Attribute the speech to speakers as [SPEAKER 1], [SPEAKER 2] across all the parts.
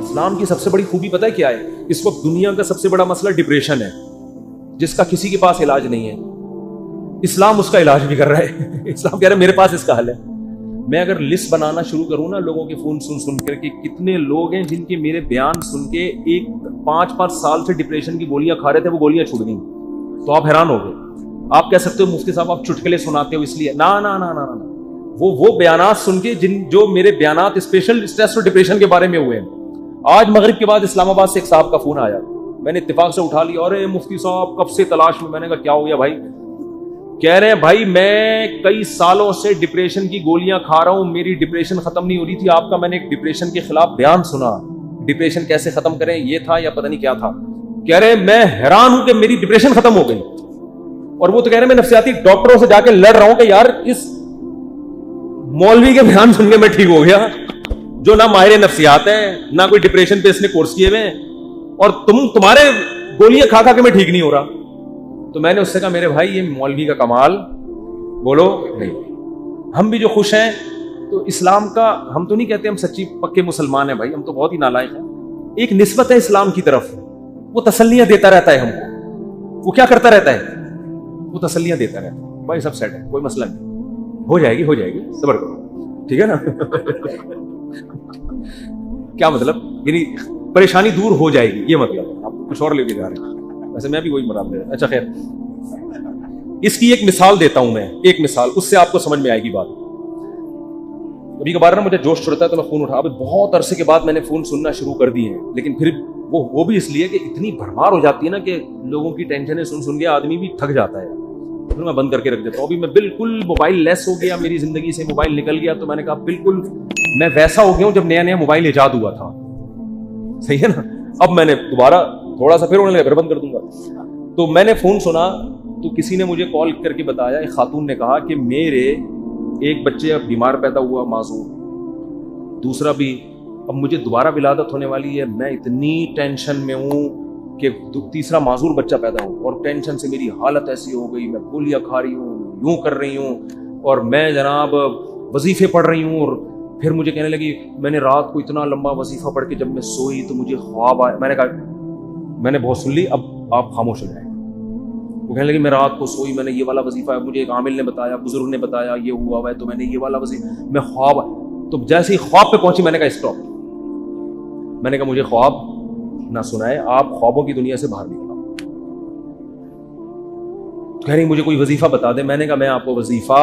[SPEAKER 1] اسلام کی سب سے بڑی خوبی پتہ ہے کیا ہے؟ اس وقت دنیا کا سب سے بڑا مسئلہ ڈپریشن ہے، جس کا کسی کے پاس علاج نہیں ہے. اسلام اس کا علاج بھی کر رہا ہے. اسلام کہہ رہا ہے میرے پاس اس کا حل ہے. میں اگر لسٹ بنانا شروع کروں نا لوگوں کے فون سن کر کے کتنے لوگ ہیں جن کے میرے بیان سن کے 5 سال سے ڈپریشن کی گولیاں کھا رہے تھے، وہ گولیاں چھوٹ گئیں، تو آپ حیران ہو گئے. آپ کہہ سکتے ہو مفتی صاحب آپ چٹکلے سناتے ہو اس لیے. نا نا نا نا نا، وہ بیانات سن کے جو میرے بیانات اسپیشل اسٹریس اور ڈپریشن کے بارے میں ہوئے ہیں. آج مغرب کے بعد اسلام آباد سے ایک صاحب کا فون آیا، میں نے اتفاق سے اٹھا لیا. ارے مفتی صاحب کب سے تلاش میں. میں نے کہا کیا ہو گیا بھائی؟ کہہ رہے ہیں بھائی میں کئی سالوں سے ڈپریشن کی گولیاں کھا رہا ہوں، میری ڈپریشن ختم نہیں ہو رہی تھی. آپ کا میں نے ایک ڈپریشن کے خلاف بیان سنا، ڈپریشن کیسے ختم کریں یہ تھا یا پتہ نہیں کیا تھا. کہہ رہے ہیں میں حیران ہوں کہ میری ڈپریشن ختم ہو گئی. اور وہ تو کہہ رہے ہیں میں نفسیاتی ڈاکٹروں سے جا کے لڑ رہا ہوں کہ یار اس مولوی کے بیان سن کے میں ٹھیک ہو گیا جو نہ ماہر نفسیات ہے نہ کوئی ڈپریشن پہ اس نے کورس کیے ہوئے ہیں، اور تمہارے گولیاں کھا کے میں ٹھیک نہیں ہو رہا. تو میں نے اس سے کہا میرے بھائی یہ مولوی کا کمال بولو نہیں. ہم بھی جو خوش ہیں تو اسلام کا، ہم تو نہیں کہتے ہم سچی پکے مسلمان ہیں بھائی، ہم تو بہت ہی نالائق ہیں. ایک نسبت ہے اسلام کی طرف، وہ تسلیاں دیتا رہتا ہے ہم کو. وہ کیا کرتا رہتا ہے؟ وہ تسلیاں دیتا رہتا ہے. بھائی سب سیٹ ہے، کوئی مسئلہ نہیں، ہو جائے گی، صبر کرو، ٹھیک ہے نا. کیا مطلب؟ یعنی پریشانی دور ہو جائے گی، یہ مطلب. آپ کچھ اور لے کے جا رہے ہیں، ویسے میں بھی وہی مراد لے رہا ہوں. اچھا خیر، اس کی ایک مثال دیتا ہوں میں، ایک مثال، اس سے آپ کو سمجھ میں آئے گی بات. کبھی کبھار نا مجھے جوش چڑھتا ہے تو میں فون اٹھا. ابھی بہت عرصے کے بعد میں نے فون سننا شروع کر دی ہیں، لیکن پھر وہ بھی اس لیے کہ اتنی بھرمار ہو جاتی ہے نا کہ لوگوں کی ٹینشنیں سن کے آدمی بھی تھک جاتا ہے. پھر میں بند کر کے رکھ دیتا ہوں. ابھی میں بالکل موبائل لیس ہو گیا، میری زندگی سے موبائل نکل گیا. تو میں نے کہا بالکل میں ویسا ہو گیا ہوں جب نیا موبائل ایجاد ہوا تھا. صحیح ہے نا. اب میں نے دوبارہ تھوڑا سا پھر ہونے لگا، پھر بند کر دوں گا. تو میں نے فون سنا تو کسی نے مجھے کال کر کے بتایا، ایک خاتون نے کہا کہ میرے ایک بچے اب بیمار پیدا ہوا معذور، دوسرا بھی اب مجھے دوبارہ ولادت ہونے والی ہے. میں اتنی ٹینشن میں ہوں کہ تیسرا معذور بچہ پیدا ہو، اور ٹینشن سے میری حالت ایسی ہو گئی، میں گولیاں کھا رہی ہوں، یوں کر رہی ہوں، اور میں جناب وظیفے پڑھ رہی ہوں. اور پھر مجھے کہنے لگی میں نے رات کو اتنا لمبا وظیفہ پڑھ کے جب میں سوئی تو مجھے خواب آیا. میں نے کہا میں نے بہت سن لی، اب آپ خاموش ہو جائیں. وہ کہنے لگی میں رات کو سوئی، میں نے یہ والا وظیفہ، مجھے ایک عامل نے بتایا، بزرگ نے بتایا یہ ہوا ہے، تو میں نے یہ والا وظیفہ، میں خواب. تو جیسے ہی خواب پہ پہنچی میں نے کہا اسٹاپ. میں نے کہا مجھے خواب نہ سنائے، آپ خوابوں کی دنیا سے باہر نکلا. کہہ رہی مجھے کوئی وظیفہ بتا دے. میں نے کہا میں آپ کو وظیفہ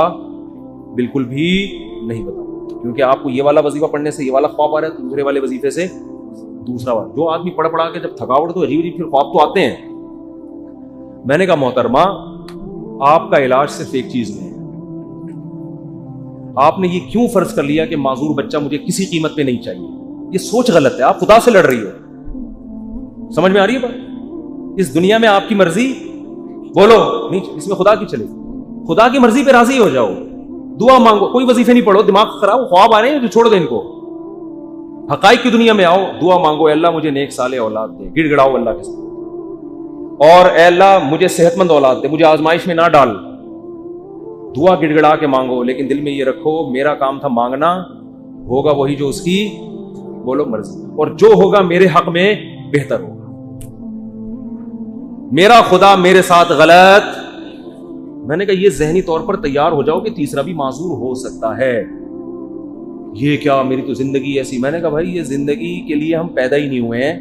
[SPEAKER 1] بالکل بھی نہیں بتاؤں، کیونکہ آپ کو یہ والا وظیفہ پڑھنے سے یہ والا خواب آ رہا ہے، تو دوسرے والے وظیفے سے دوسرا والا. جو آدمی پڑھ کے جب تھکاوٹ تو عجیب پھر خواب تو آتے ہیں. میں نے کہا محترمہ آپ کا علاج صرف ایک چیز میں ہے. آپ نے یہ کیوں فرض کر لیا کہ معذور بچہ مجھے کسی قیمت پہ نہیں چاہیے؟ یہ سوچ غلط ہے. آپ خدا سے لڑ رہی ہو. سمجھ میں آ رہی ہے بات؟ اس دنیا میں آپ کی مرضی بولو نہیں، اس میں خدا کی چلے. خدا کی مرضی پہ راضی ہو جاؤ، دعا مانگو، کوئی وظیفے نہیں پڑھو، دماغ خراب، خواب آ رہے ہیں جو چھوڑ دیں ان کو. حقائق کی دنیا میں آؤ، دعا مانگو، اے اللہ مجھے نیک صالح اولاد دے، گڑ گڑاؤ اللہ کے ساتھ، اور اے اللہ مجھے صحت مند اولاد دے، مجھے آزمائش میں نہ ڈال. دعا گڑ گڑا کے مانگو، لیکن دل میں یہ رکھو میرا کام تھا مانگنا، ہوگا وہی جو اس کی بولو مرضی، اور جو ہوگا میرے حق میں بہتر ہوگا. میرا خدا میرے ساتھ غلط. میں نے کہا یہ ذہنی طور پر تیار ہو جاؤ کہ تیسرا بھی معذور ہو سکتا ہے. یہ کیا میری تو زندگی ایسی. میں نے کہا بھائی یہ زندگی کے لیے ہم پیدا ہی نہیں ہوئے ہیں.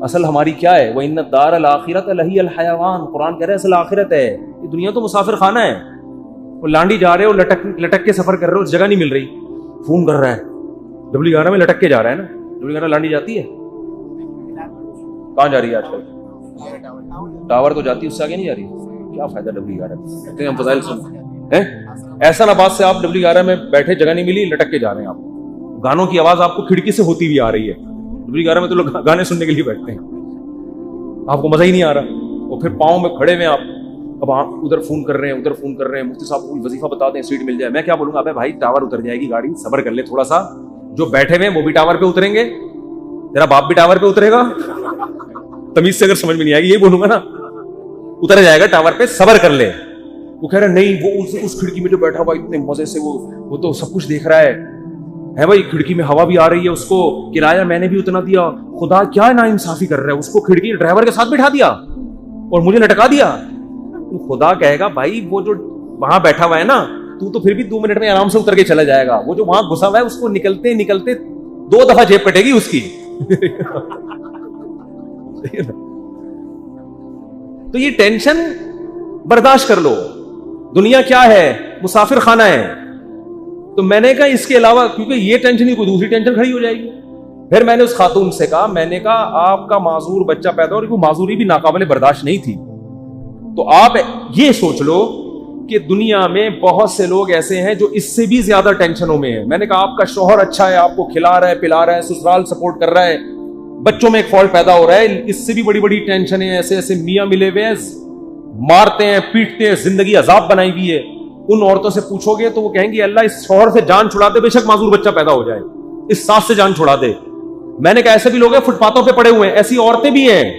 [SPEAKER 1] اصل ہماری کیا ہے؟ وَإِنَّ الدَّارَ الْآخِرَةَ لَهِيَ الْحَيَوَانُ. قرآن کہہ رہے ہیں اصل آخرت ہے. یہ دنیا تو مسافر خانہ ہے. وہ لانڈی جا رہے ہو، لٹک کے سفر کر رہے ہو، جگہ نہیں مل رہی، فون کر رہا ہے. W11 میں لٹک کے جا رہا ہے نا. W11 لانڈی جاتی ہے؟ کہاں جا رہی ہے آج کل؟ ٹاور تو جاتی ہے، اس سے آگے نہیں جا رہی. کیا فائدہ W11 اتنے ہم فضائل سن. ایسا نبات سے آپ W11 میں بیٹھے، جگہ نہیں ملی، لٹک کے جا رہے ہیں. آپ گانوں کی آواز آپ کو کھڑکی سے ہوتی ہوئی آ رہی ہے. W11 میں تو لوگ گانے سننے کے لیے بیٹھتے ہیں، آپ کو مزہ ہی نہیں آ رہا. اور پھر پاؤں میں کھڑے ہوئے آپ، اب آپ ادھر فون کر رہے ہیں، ادھر فون کر رہے ہیں. مفتی صاحب کوئی وظیفہ بتا دیں، سیٹ مل جائے. میں کیا بولوں گا؟ ابے بھائی ٹاور اتر جائے گی گاڑی، صبر کر لے تھوڑا سا. جو بیٹھے ہوئے وہ بھی ٹاور پہ اتریں گے، تیرا باپ بھی ٹاور پہ اترے گا. تمیز سے اگر سمجھ میں نہیں آئے گی یہی بولوں گا نا، اتر جائے گا ٹاور پہ، صبر کر لے. وہ کہہ رہے نہیں، وہ اس کھڑکی میں جو بیٹھا ہوا اتنے مزے سے وہ تو سب کچھ دیکھ رہا ہے. ہے بھائی, کھڑکی میں ہوا بھی آ رہی ہے, اس کو کرایہ میں نے بھی اتنا دیا, خدا کیا ناانصافی کر رہا ہے, اس کو کھڑکی ڈرائیور کے ساتھ بٹھا دیا اور مجھے لٹکا دیا. خدا کہے گا بھائی وہ جو وہاں بیٹھا ہوا ہے نا, تو پھر بھی 2 منٹ میں آرام سے اتر کے چلا جائے گا, وہ جو وہاں گھسا ہوا ہے اس کو نکلتے نکلتے 2 دفعہ جیب کٹے گی اس کی. تو یہ ٹینشن برداشت کر لو, دنیا کیا ہے, مسافر خانہ ہے. تو میں نے کہا اس کے علاوہ, کیونکہ یہ ٹینشن ہی کوئی دوسری ٹینشن کھڑی ہو جائے گی. پھر میں نے اس خاتون سے کہا, میں نے کہا آپ کا معذور بچہ پیدا ہو, اور وہ معذوری بھی ناقابل برداشت نہیں تھی, تو آپ یہ سوچ لو کہ دنیا میں بہت سے لوگ ایسے ہیں جو اس سے بھی زیادہ ٹینشنوں میں ہیں. میں نے کہا آپ کا شوہر اچھا ہے, آپ کو کھلا رہا ہے پلا رہا ہے, سسرال سپورٹ کر رہا ہے, بچوں میں ایک فالٹ پیدا ہو رہا ہے, اس سے بھی بڑی بڑی ٹینشنیں, ایسے ایسے میاں ملے ہوئے ہیں, مارتے ہیں پیٹتے ہیں, زندگی عذاب بنائی ہوئی ہے. ان عورتوں سے پوچھو گے تو وہ کہیں گے اللہ اس شوہر سے جان چھڑا دے, بے شک معذور بچہ پیدا ہو جائے, اس ساس سے جان چھڑا دے. میں نے کہا ایسے بھی لوگ ہیں فٹ پاتھوں پہ پڑے ہوئے ہیں, ایسی عورتیں بھی ہیں,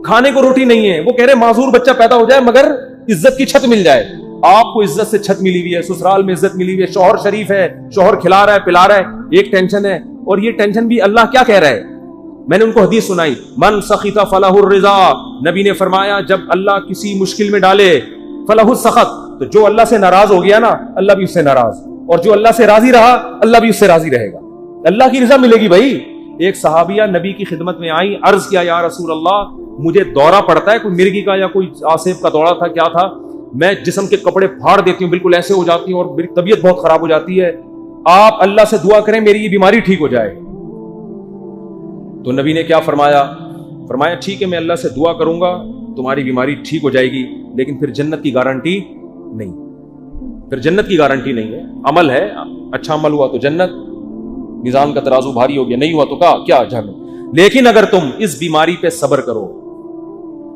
[SPEAKER 1] کھانے کو روٹی نہیں ہے, وہ کہہ رہے معذور بچہ پیدا ہو جائے مگر عزت کی چھت مل جائے. آپ کو عزت سے چھت ملی ہوئی ہے, سسرال میں عزت ملی ہوئی ہے, شوہر شریف ہے, شوہر کھلا رہا ہے پلا رہا ہے, ایک ٹینشن ہے. اور یہ ٹینشن بھی اللہ کیا کہہ رہا ہے, میں نے ان کو حدیث سنائی, من سخط فلہ الرضا, نبی نے فرمایا جب اللہ کسی مشکل میں ڈالے, فلہ السخط, تو جو اللہ سے ناراض ہو گیا نا اللہ بھی اس سے ناراض, اور جو اللہ سے راضی رہا اللہ بھی اس سے راضی رہے گا, اللہ کی رضا ملے گی. بھائی ایک صحابیہ نبی کی خدمت میں آئی, عرض کیا یا رسول اللہ مجھے دورہ پڑتا ہے, کوئی مرگی کا یا کوئی آصف کا دورہ تھا کیا تھا, میں جسم کے کپڑے پھاڑ دیتی ہوں, بالکل ایسے ہو جاتی ہوں اور میری طبیعت بہت خراب ہو جاتی ہے, آپ اللہ سے دعا کریں میری یہ بیماری ٹھیک ہو جائے. تو نبی نے کیا فرمایا, فرمایا ٹھیک ہے میں اللہ سے دعا کروں گا تمہاری بیماری ٹھیک ہو جائے گی, لیکن پھر جنت کی گارنٹی نہیں, پھر جنت کی گارنٹی نہیں ہے. عمل ہے, اچھا عمل ہوا تو جنت, میزان کا ترازو بھاری ہو گیا, نہیں ہوا تو کیا جہنم. لیکن اگر تم اس بیماری پہ صبر کرو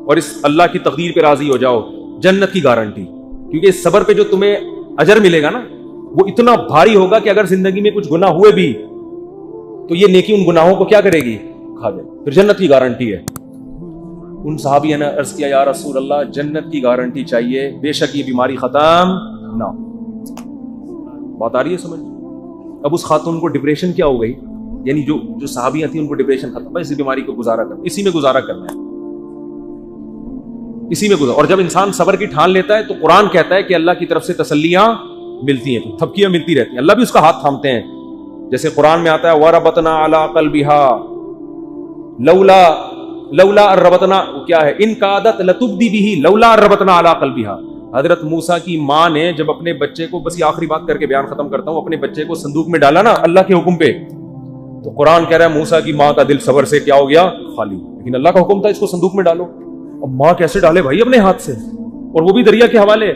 [SPEAKER 1] اور اس اللہ کی تقدیر پہ راضی ہو جاؤ, جنت کی گارنٹی. کیونکہ اس صبر پہ جو تمہیں اجر ملے گا نا وہ اتنا بھاری ہوگا کہ اگر زندگی میں کچھ گناہ ہوئے بھی تو یہ نیکی ان گناہوں کو کیا کرے گی, کھا جائے, پھر جنت کی گارنٹی ہے. ان صحابیوں نے عرض کیا یا رسول اللہ جنت کی گارنٹی چاہیے, بے شک یہ بیماری ختم نہ. بات آ رہی ہے سمجھ؟ اب اس خاتون کو ڈپریشن کیا ہو گئی, یعنی جو صحابیاں تھیں ان کو ڈپریشن ختم, اس بیماری کو گزارا کرنا, اسی میں گزارا کرنا ہے, اسی میں گزارا. اور جب انسان صبر کی ٹھان لیتا ہے تو قرآن کہتا ہے کہ اللہ کی طرف سے تسلیاں ملتی ہیں, تھپکیاں ملتی رہتی ہیں, اللہ بھی اس کا ہاتھ تھامتے ہیں. جیسے قرآن میں آتا ہے وَرَبَطْنَا عَلَىٰ قَلْبِهَا لولا الربطنا, کیا ہے, ان کادت لتبدی بہ لولا الربطنا علی قلبها. حضرت موسیٰ کی ماں نے جب اپنے بچے کو, بس یہ آخری بات کر کے بیان ختم کرتا ہوں, اپنے بچے کو صندوق میں ڈالا نا اللہ کے حکم پہ, تو قرآن کہہ رہا ہے موسیٰ کی ماں کا دل صبر سے کیا ہو گیا, خالی. لیکن اللہ کا حکم تھا اس کو صندوق میں ڈالو. اب ماں کیسے ڈالے بھائی اپنے ہاتھ سے, اور وہ بھی دریا کے حوالے.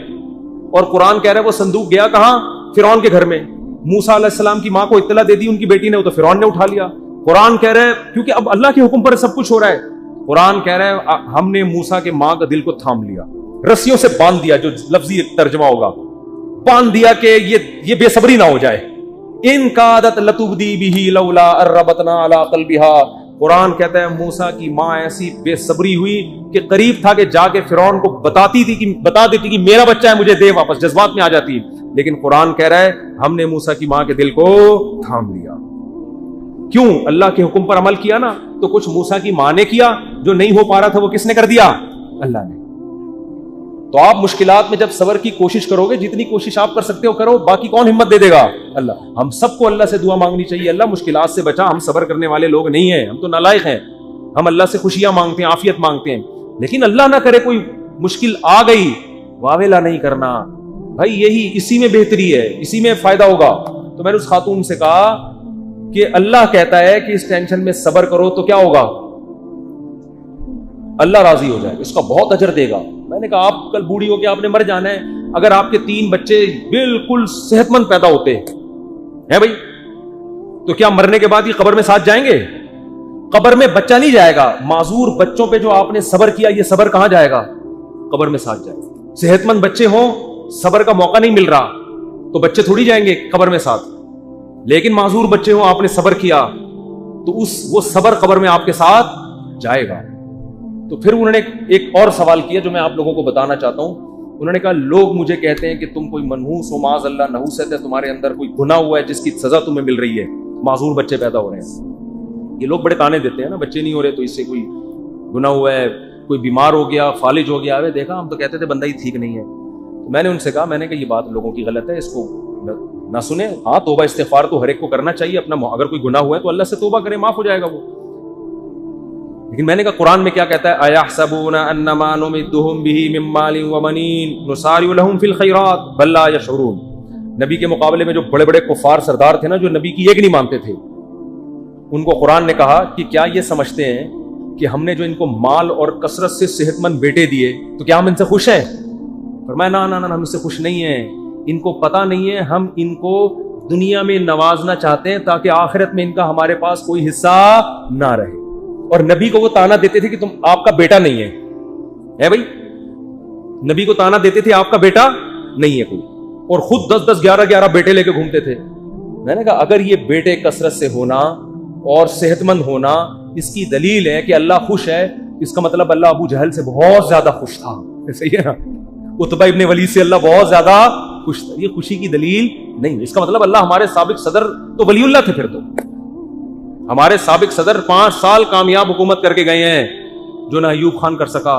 [SPEAKER 1] اور قرآن کہہ رہا ہے وہ صندوق گیا کہاں, فرعون کے گھر میں. موسیٰ علیہ السلام کی ماں کو اطلاع دے دی ان کی بیٹی نے, تو فرعون نے اٹھا لیا. قرآن کہہ رہا ہے کیونکہ اب اللہ کے حکم پر سب کچھ ہو رہا ہے. قرآن کہہ رہا ہے ہم نے موسیٰ کے ماں کا دل کو تھام لیا, رسیوں سے باندھ دیا, جو لفظی ترجمہ ہوگا باندھ دیا کہ یہ بے صبری نہ ہو جائے. ان کادت لتبدی بہ لولا الربطنا علی قلبها. قرآن کہتا ہے موسیٰ کی ماں ایسی بے صبری ہوئی کہ قریب تھا کہ جا کے فرعون کو بتا دیتی کہ میرا بچہ ہے مجھے دے واپس, جذبات میں آ جاتی. لیکن قرآن کہہ رہا ہے ہم نے موسیٰ کی ماں کے دل کو تھام لیا. کیوں؟ اللہ کے حکم پر عمل کیا نا. تو کچھ موسیٰ کی ماں نے کیا, جو نہیں ہو پا رہا تھا وہ کس نے کر دیا, اللہ نے. تو آپ مشکلات میں جب صبر کی کوشش کرو گے, جتنی کوشش آپ کر سکتے ہو کرو, باقی کون ہمت دے دے گا, اللہ. ہم سب کو اللہ سے دعا مانگنی چاہیے, اللہ مشکلات سے بچا, ہم صبر کرنے والے لوگ نہیں ہیں, ہم تو نالائق ہیں. ہم اللہ سے خوشیاں مانگتے ہیں, عافیت مانگتے ہیں, لیکن اللہ نہ کرے کوئی مشکل آ گئی, واویلا نہیں کرنا بھائی, یہی اسی میں بہتری ہے, اسی میں فائدہ ہوگا. تو میں نے اس خاتون سے کہا کہ اللہ کہتا ہے کہ اس ٹینشن میں صبر کرو تو کیا ہوگا, اللہ راضی ہو جائے, اس کا بہت اجر دے گا. میں نے کہا آپ کل بوڑھی ہو کے آپ نے مر جانا ہے, اگر آپ کے 3 بچے بالکل صحت مند پیدا ہوتے ہیں بھائی, تو کیا مرنے کے بعد یہ قبر میں ساتھ جائیں گے؟ قبر میں بچہ نہیں جائے گا. معذور بچوں پہ جو آپ نے صبر کیا, یہ صبر کہاں جائے گا, قبر میں ساتھ جائے گا. صحت مند بچے ہوں, صبر کا موقع نہیں مل رہا, تو بچے تھوڑی جائیں گے قبر میں ساتھ. لیکن معذور بچے ہوں, آپ نے صبر کیا, تو وہ صبر قبر میں آپ کے ساتھ جائے گا. تو پھر انہوں نے ایک اور سوال کیا جو میں آپ لوگوں کو بتانا چاہتا ہوں انہوں نے کہا لوگ مجھے کہتے ہیں کہ تم کوئی منحوس ہو، معاذ اللہ نحوست ہے تمہارے اندر، کوئی گناہ ہوا ہے جس کی سزا تمہیں مل رہی ہے، معذور بچے پیدا ہو رہے ہیں. یہ لوگ بڑے تانے دیتے ہیں نا، بچے نہیں ہو رہے تو اس سے کوئی گناہ ہوا ہے، کوئی بیمار ہو گیا، فالج ہو گیا. ارے دیکھا ہم تو کہتے تھے بندہ ہی ٹھیک نہیں ہے. تو میں نے ان سے کہا، میں نے کہا یہ بات لوگوں کی غلط ہے، اس کو نہ سنیں. ہاں توبہ استغفار تو ہر ایک کو کرنا چاہیے اپنا، اگر کوئی گناہ ہوا ہے تو اللہ سے توبہ کرے، معاف ہو جائے گا وہ. لیکن میں نے کہا قرآن میں کیا کہتا ہے، اَيَحْسَبُونَ أَنَّمَا نُمِدُّهُم بِهِ مِن مَّالٍ وَبَنِينَ نُسَارِعُ لَهُمْ فِي الْخَيْرَاتِ بَل لَّا يَشْعُرُونَ. نبی کے مقابلے میں جو بڑے بڑے کفار سردار تھے نا، جو نبی کی ایک نہیں مانتے تھے، ان کو قرآن نے کہا کہ کیا یہ سمجھتے ہیں کہ ہم نے جو ان کو مال اور کثرت سے صحت مند بیٹے دیے تو کیا ہم ان سے خوش ہیں؟ فرمایا نہ نہ نہ، ہم اس سے خوش نہیں ہیں. ان کو پتہ نہیں ہے ہم ان کو دنیا میں نوازنا چاہتے ہیں تاکہ آخرت میں ان کا ہمارے پاس کوئی حصہ نہ رہے. اور نبی کو وہ تانا دیتے تھے کہ تم آپ کا بیٹا نہیں ہے بھائی، نبی کو تانا دیتے تھے آپ کا بیٹا نہیں ہے کوئی، اور خود 10 11 بیٹے لے کے گھومتے تھے. میں نے کہا اگر یہ بیٹے کثرت سے ہونا اور صحت مند ہونا اس کی دلیل ہے کہ اللہ خوش ہے، اس کا مطلب اللہ ابو جہل سے بہت زیادہ خوش تھا. صحیح ہے نا؟ عتبہ ابن ولید سے اللہ بہت زیادہ خوش تھا. یہ خوشی کی دلیل نہیں. اس کا مطلب اللہ ہمارے سابق صدر تو ولی اللہ تھے. پھر تو ہمارے سابق صدر 5 سال کامیاب حکومت کر کے گئے ہیں، جو نہ ایوب خان کر سکا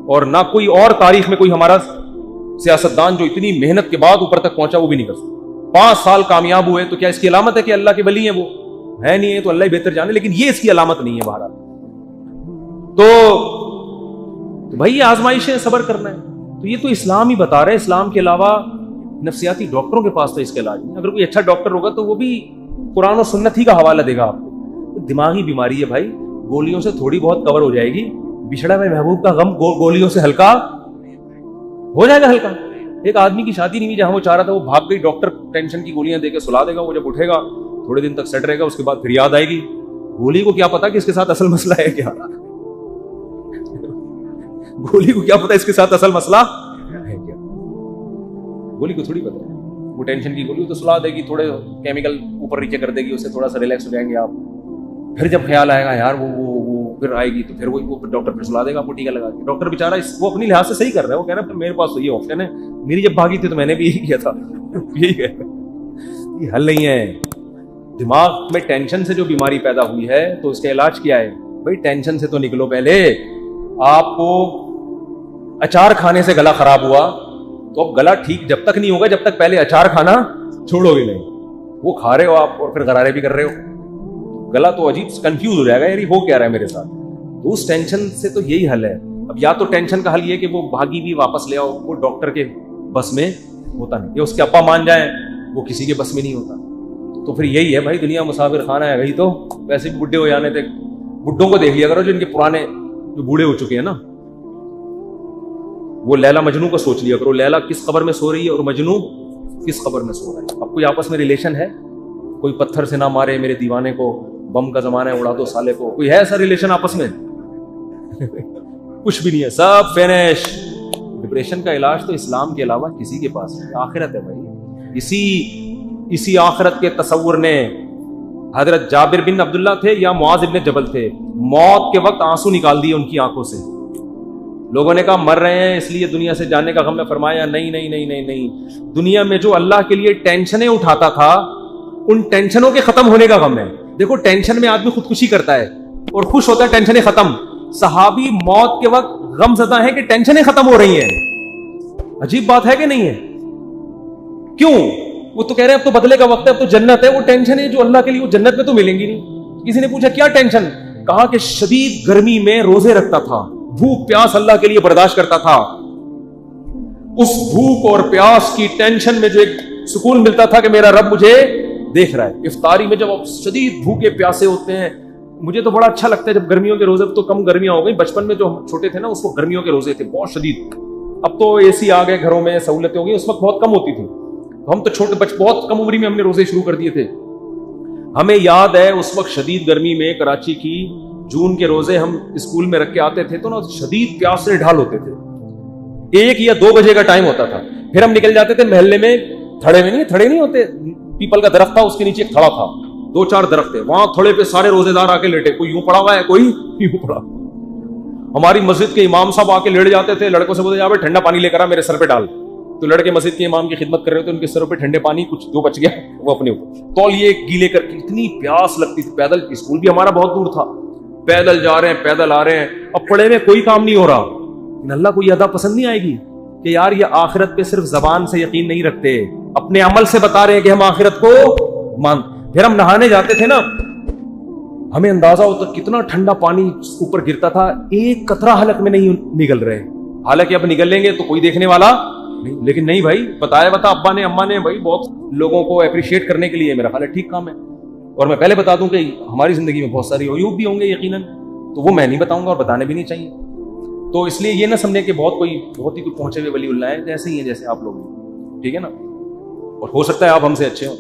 [SPEAKER 1] اور نہ کوئی اور تاریخ میں کوئی ہمارا سیاستدان جو اتنی محنت کے بعد اوپر تک پہنچا وہ بھی نہیں کر سکتا. 5 سال کامیاب ہوئے تو کیا اس کی علامت ہے کہ اللہ کے ولی ہیں؟ وہ ہے نہیں ہے تو اللہ ہی بہتر جانے، لیکن یہ اس کی علامت نہیں ہے. بہرحال تو بھائی یہ آزمائش ہے، صبر کرنا ہے. تو یہ تو اسلام ہی بتا رہا ہے. اسلام کے علاوہ نفسیاتی ڈاکٹروں کے پاس تو اس کا علاج نہیں. اگر کوئی اچھا ڈاکٹر ہوگا تو وہ بھی قرآن و سنت ہی کا حوالہ دے گا آپ کو. دماغی بیماری ہے بھائی، گولیوں سے تھوڑی بہت کور ہو جائے گی. بچھڑا ہوئے محبوب کا غم گولیوں سے ہلکا ہو جائے گا. ہلکا ایک آدمی کی شادی نہیں ہوئی جہاں وہ چاہ رہا تھا، وہ بھاگ گئی، ڈاکٹر ٹینشن کی گولیاں دے کے سلا دے گا. وہ جب اٹھے گا تھوڑے دن تک سیٹ رہے گا، اس کے بعد پھر یاد آئے گی. گولی کو کیا پتا کہ اس کے ساتھ اصل مسئلہ ہے کیا؟ گولی کو کیا پتا اس کے ساتھ اصل مسئلہ ہے کیا؟ گولی کو تھوڑی پتا ہے. وہ ٹینشن کی گولی تو سلا دے گی، تھوڑے کیمیکل اوپر نیچے کر دے گی، اس سے تھوڑا سا ریلیکس ہو جائیں گے آپ. پھر جب خیال آئے گا یار وہ پھر آئے گی تو پھر وہ ڈاکٹر پھر سلا دے گا آپ کو ٹیکا لگا کے. ڈاکٹر بیچارہ وہ اپنی لحاظ سے صحیح کر رہا ہے. وہ کہہ رہا ہے میرے پاس تو یہ آپشن ہے، میری جب بھاگی تھی تو میں نے بھی یہی کیا تھا. یہی ہے، یہ حل نہیں ہے. دماغ میں ٹینشن سے جو بیماری پیدا ہوئی ہے تو اس کا علاج کیا ہے بھائی؟ ٹینشن سے تو نکلو. پہلے آپ کو اچار کھانے سے گلا خراب ہوا تو اب گلا ٹھیک جب تک نہیں ہوگا جب تک پہلے اچار کھانا چھوڑو گے نہیں. وہ کھا رہے ہو آپ اور پھر غرارے بھی کر رہے ہو، گلا تو عجیب کنفیوز ہو جائے گا، یار یہ ہو کیا رہا ہے میرے ساتھ. تو اس ٹینشن سے تو یہی حل ہے. اب یا تو ٹینشن کا حل یہ کہ وہ بھاگی بھی واپس لے آؤ، وہ ڈاکٹر کے بس میں ہوتا نہیں. یا اس کے ابا مان جائیں، وہ کسی کے بس میں نہیں ہوتا. تو پھر یہی ہے بھائی، دنیا مسافر خانہ ہے گئی. تو ویسے بھی بڈھے ہو جانے تھے، بڈھوں کو دیکھ لیا کرو جو ان کے پرانے جو بوڑھے ہو چکے ہیں نا. وہ لیلا مجنو کو سوچ لیا کرو، لیلا کس قبر میں سو رہی ہے اور مجنو کس قبر میں سو رہا ہے. اب کوئی آپس میں ریلیشن ہے؟ کوئی پتھر سے نہ مارے میرے دیوانے کو، بم کا زمانہ ہے اڑا دو سالے کو. کوئی ہے ایسا ریلیشن آپس میں؟ کچھ بھی نہیں ہے، سب فینش. ڈپریشن کا علاج تو اسلام کے علاوہ کسی کے پاس نہیں. آخرت ہے بھائی. اسی آخرت کے تصور نے حضرت جابر بن عبداللہ تھے یا معاذ بن جبل تھے، موت کے وقت آنسو نکال دیے ان کی آنکھوں سے. لوگوں نے کہا مر رہے ہیں اس لیے دنیا سے جانے کا غم میں. فرمایا نہیں نہیں نہیں نہیں نہیں، دنیا میں جو اللہ کے لیے ٹینشنیں اٹھاتا تھا ان ٹینشنوں کے ختم ہونے کا غم ہے. دیکھو ٹینشن میں آدمی خودکشی کرتا ہے اور خوش ہوتا ہے ٹینشنیں ختم. صحابی موت کے وقت غم زدہ ہے کہ ٹینشنیں ختم ہو رہی ہیں. عجیب بات ہے کہ نہیں ہے؟ کیوں؟ وہ تو کہہ رہے ہیں اب تو بدلے کا وقت ہے، اب تو جنت ہے. وہ ٹینشن ہے جو اللہ کے لیے وہ جنت میں تو ملیں گی نہیں. کسی نے پوچھا کیا ٹینشن؟ کہا کہ شدید گرمی میں روزے رکھتا تھا، بھوک پیاس اللہ کے لیے برداشت کرتا تھا. اس بھوک اور پیاس کی ٹینشن میں جو ایک سکون ملتا تھا کہ میرا رب مجھے دیکھ رہا ہے. افطاری میں جب آپ شدید بھوکے پیاسے ہوتے ہیں، مجھے تو بڑا اچھا لگتا ہے جب گرمیوں کے روزے، تو کم گرمیاں ہو گئی. بچپن میں جو ہم چھوٹے تھے نا اس وقت گرمیوں کے روزے تھے بہت شدید. اب تو اے سی آ گئے گھروں میں، سہولتیں ہو گئی. اس وقت بہت کم ہوتی تھی. ہم تو چھوٹے بہت کم عمری میں ہم نے روزے شروع کر دیے تھے. ہمیں یاد ہے اس وقت شدید گرمی میں کراچی کی جون کے روزے ہم اسکول میں رکھ کے آتے تھے تو نا شدید پیاس سے ڈھال ہوتے تھے. 1 یا 2 بجے کا ٹائم ہوتا تھا. پھر ہم نکل جاتے تھے محلے میں، تھڑے نہیں ہوتے، پیپل کا درخت تھا، اس کے نیچے ایک تھڑا تھا، 2-4 درخت تھے، وہاں تھڑے پہ سارے روزے دار آ کے لیٹے. کوئی یوں پڑا ہوا ہے، کوئی یوں پڑا. ہماری مسجد کے امام صاحب آ کے لیٹ جاتے تھے, لڑکوں سے بولتے جا بھائی ٹھنڈا پانی لے کر آ میرے سر پہ ڈال, تو لڑکے مسجد کے امام کی خدمت کر رہے تھے, ان کے سروں پہ ٹھنڈے پانی کچھ جو بچ گیا وہ اپنے اوپر تولیے گیلے کر کے, اتنی پیاس لگتی تھی. پیدل اسکول بھی ہمارا بہت دور تھا, پیدل جا رہے ہیں پیدل آ رہے ہیں. اب پڑھے میں کوئی کام نہیں ہو رہا, اللہ کو یہ ادا پسند نہیں آئے گی کہ یار یہ آخرت پہ صرف زبان سے یقین نہیں رکھتے, اپنے عمل سے بتا رہے ہیں کہ ہم آخرت کو مان. پھر ہم نہانے جاتے تھے نا, ہمیں اندازہ ہوتا کتنا ٹھنڈا پانی اوپر گرتا تھا, ایک قطرہ حلق میں نہیں نگل رہے, حالانکہ اب نگل لیں گے تو کوئی دیکھنے والا نہیں. لیکن نہیں بھائی, بتا ابا نے اما نے, بھائی بہت لوگوں کو اپریشیٹ کرنے کے لیے میرا خیال ہے ٹھیک کام ہے. اور میں پہلے بتا دوں کہ ہماری زندگی میں بہت ساری عیوب بھی ہوں گے یقیناً, تو وہ میں نہیں بتاؤں گا اور بتانے بھی نہیں چاہیے. تو اس لیے یہ نہ سمجھے کہ بہت ہی کوئی پہنچے ہوئے ولی اللہ ہے, جیسے ہی ہیں جیسے آپ لوگ ہیں, ٹھیک ہے نا, اور ہو سکتا ہے آپ ہم سے اچھے ہوں.